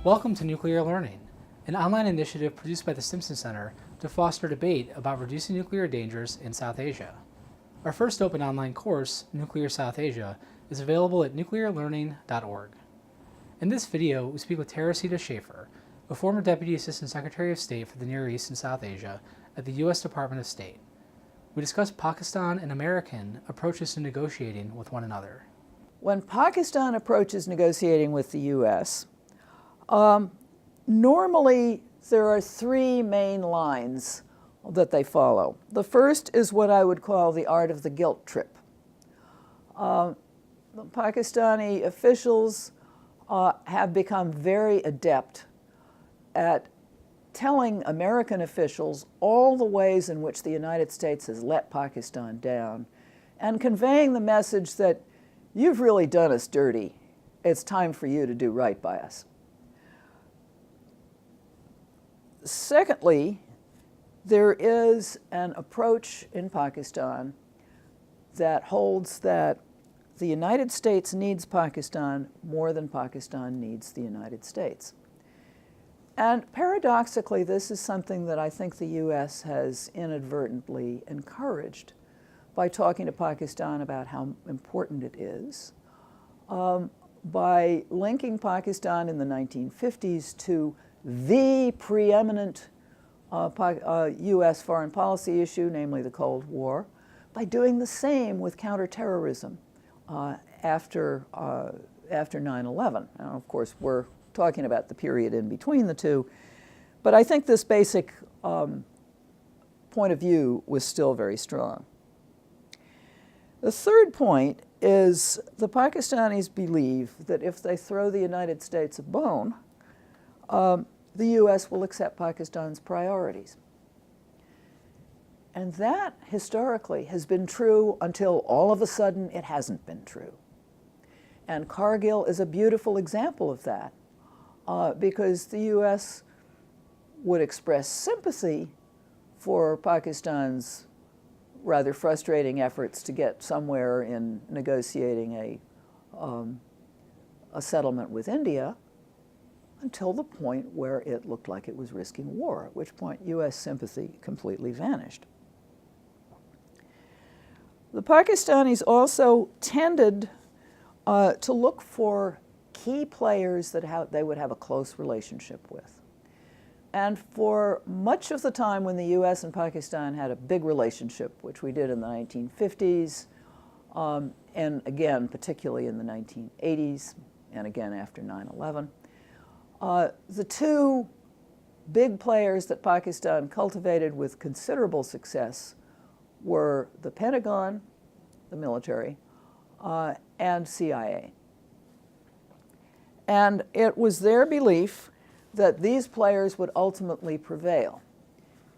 Welcome to Nuclear Learning, an online initiative produced by the Stimson Center to foster debate about reducing nuclear dangers in South Asia. Our first open online course, Nuclear South Asia, is available at nuclearlearning.org. In this video, we speak with Teresita Schaffer, a former Deputy Assistant Secretary of State for the Near East and South Asia at the U.S. Department of State. We discuss Pakistan and American approaches to negotiating with one another. When Pakistan approaches negotiating with the U.S., normally there are three main lines that they follow. The first is what I would call the art of the guilt trip. The Pakistani officials have become very adept at telling American officials all the ways in which the United States has let Pakistan down and conveying the message that you've really done us dirty. It's time for you to do right by us. Secondly, there is an approach in Pakistan that holds that the United States needs Pakistan more than Pakistan needs the United States. And paradoxically, this is something that I think the U.S. has inadvertently encouraged by talking to Pakistan about how important it is, by linking Pakistan in the 1950s to the preeminent U.S. foreign policy issue, namely the Cold War, by doing the same with counterterrorism after 9/11. Now, of course, we're talking about the period in between the two, but I think this basic point of view was still very strong. The third point is the Pakistanis believe that if they throw the United States a bone, the U.S. will accept Pakistan's priorities. And that, historically, has been true until all of a sudden it hasn't been true. And Kargil is a beautiful example of that, because the U.S. would express sympathy for Pakistan's rather frustrating efforts to get somewhere in negotiating a settlement with India, until the point where it looked like it was risking war, at which point U.S. sympathy completely vanished. The Pakistanis also tended to look for key players that they would have a close relationship with. And for much of the time when the U.S. and Pakistan had a big relationship, which we did in the 1950s, and again, particularly in the 1980s, and again after 9/11, the two big players that Pakistan cultivated with considerable success were the Pentagon, the military, and CIA. And it was their belief that these players would ultimately prevail.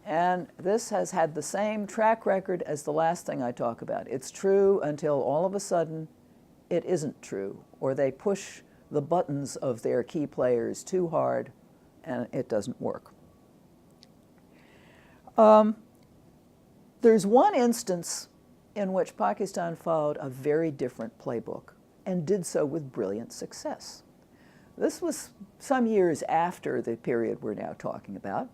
And this has had the same track record as the last thing I talk about. It's true until all of a sudden it isn't true, or they push the buttons of their key players too hard, and it doesn't work. There's one instance in which Pakistan followed a very different playbook and did so with brilliant success. This was some years after the period we're now talking about.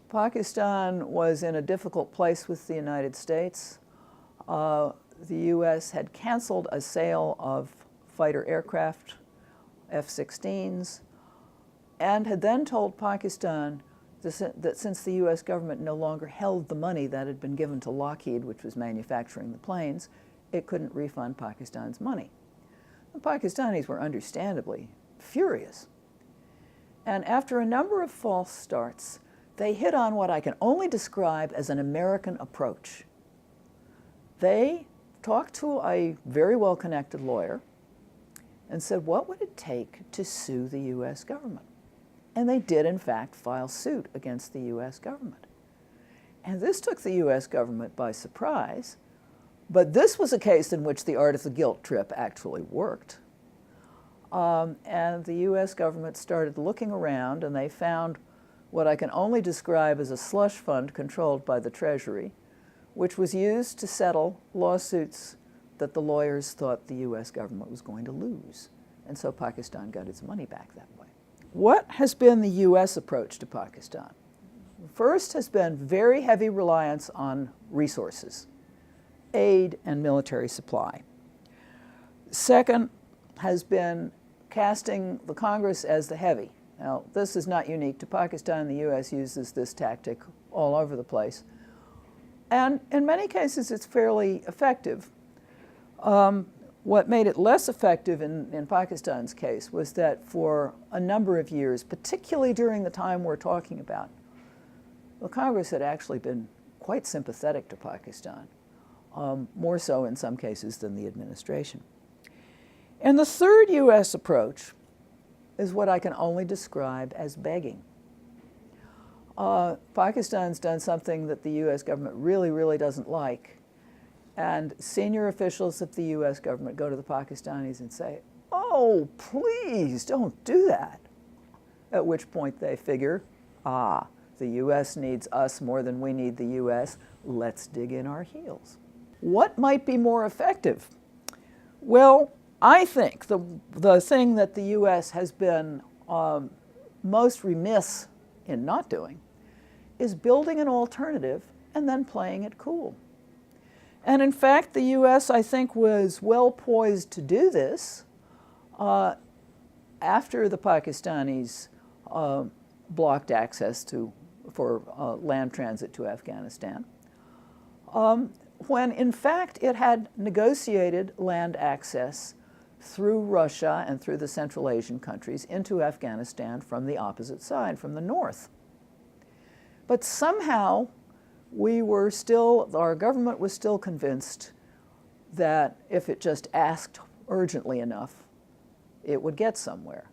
Pakistan was in a difficult place with the United States. The U.S. had canceled a sale of fighter aircraft, F-16s, and had then told Pakistan that since the U.S. government no longer held the money that had been given to Lockheed, which was manufacturing the planes, it couldn't refund Pakistan's money. The Pakistanis were understandably furious. And after a number of false starts, they hit on what I can only describe as an American approach. They talked to a very well-connected lawyer and said, what would it take to sue the U.S. government? And they did, in fact, file suit against the U.S. government. And this took the U.S. government by surprise, but this was a case in which the art of the guilt trip actually worked. And the U.S. government started looking around, and they found what I can only describe as a slush fund controlled by the Treasury, which was used to settle lawsuits that the lawyers thought the U.S. government was going to lose. And so Pakistan got its money back that way. What has been the U.S. approach to Pakistan? First has been very heavy reliance on resources, aid and military supply. Second has been casting the Congress as the heavy. Now, this is not unique to Pakistan. The U.S. uses this tactic all over the place. And in many cases, it's fairly effective. What made it less effective in Pakistan's case was that for a number of years, particularly during the time we're talking about, the Congress had actually been quite sympathetic to Pakistan, more so in some cases than the administration. And the third U.S. approach is what I can only describe as begging. Pakistan's done something that the U.S. government really, really doesn't like. And senior officials of the U.S. government go to the Pakistanis and say, "Oh, please don't do that." At which point they figure, the U.S. needs us more than we need the U.S. Let's dig in our heels. What might be more effective? Well, I think the thing that the U.S. has been most remiss in not doing is building an alternative and then playing it cool. And in fact, the U.S., I think, was well poised to do this after the Pakistanis blocked access for land transit to Afghanistan, when in fact it had negotiated land access through Russia and through the Central Asian countries into Afghanistan from the opposite side, from the north. But somehow our government was still convinced that if it just asked urgently enough, it would get somewhere.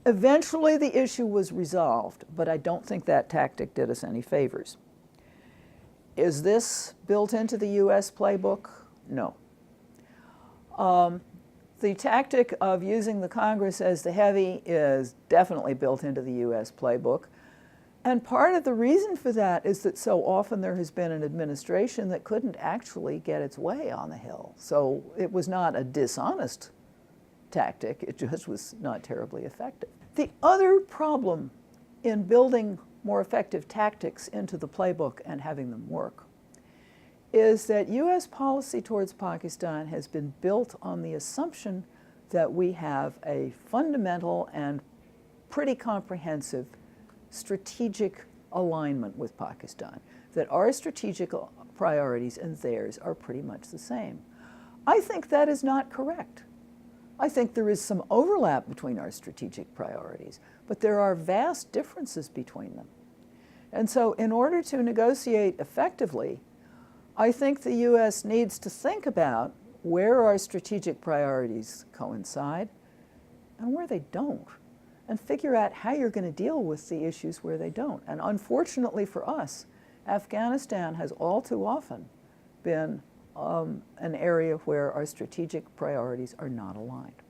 Eventually the issue was resolved, but I don't think that tactic did us any favors. Is this built into the U.S. playbook? No. The tactic of using the Congress as the heavy is definitely built into the U.S. playbook. And part of the reason for that is that so often there has been an administration that couldn't actually get its way on the Hill. So it was not a dishonest tactic, it just was not terribly effective. The other problem in building more effective tactics into the playbook and having them work is that U.S. policy towards Pakistan has been built on the assumption that we have a fundamental and pretty comprehensive strategic alignment with Pakistan, that our strategic priorities and theirs are pretty much the same. I think that is not correct. I think there is some overlap between our strategic priorities, but there are vast differences between them. And so in order to negotiate effectively, I think the U.S. needs to think about where our strategic priorities coincide and where they don't, and figure out how you're going to deal with the issues where they don't. And unfortunately for us, Afghanistan has all too often been an area where our strategic priorities are not aligned.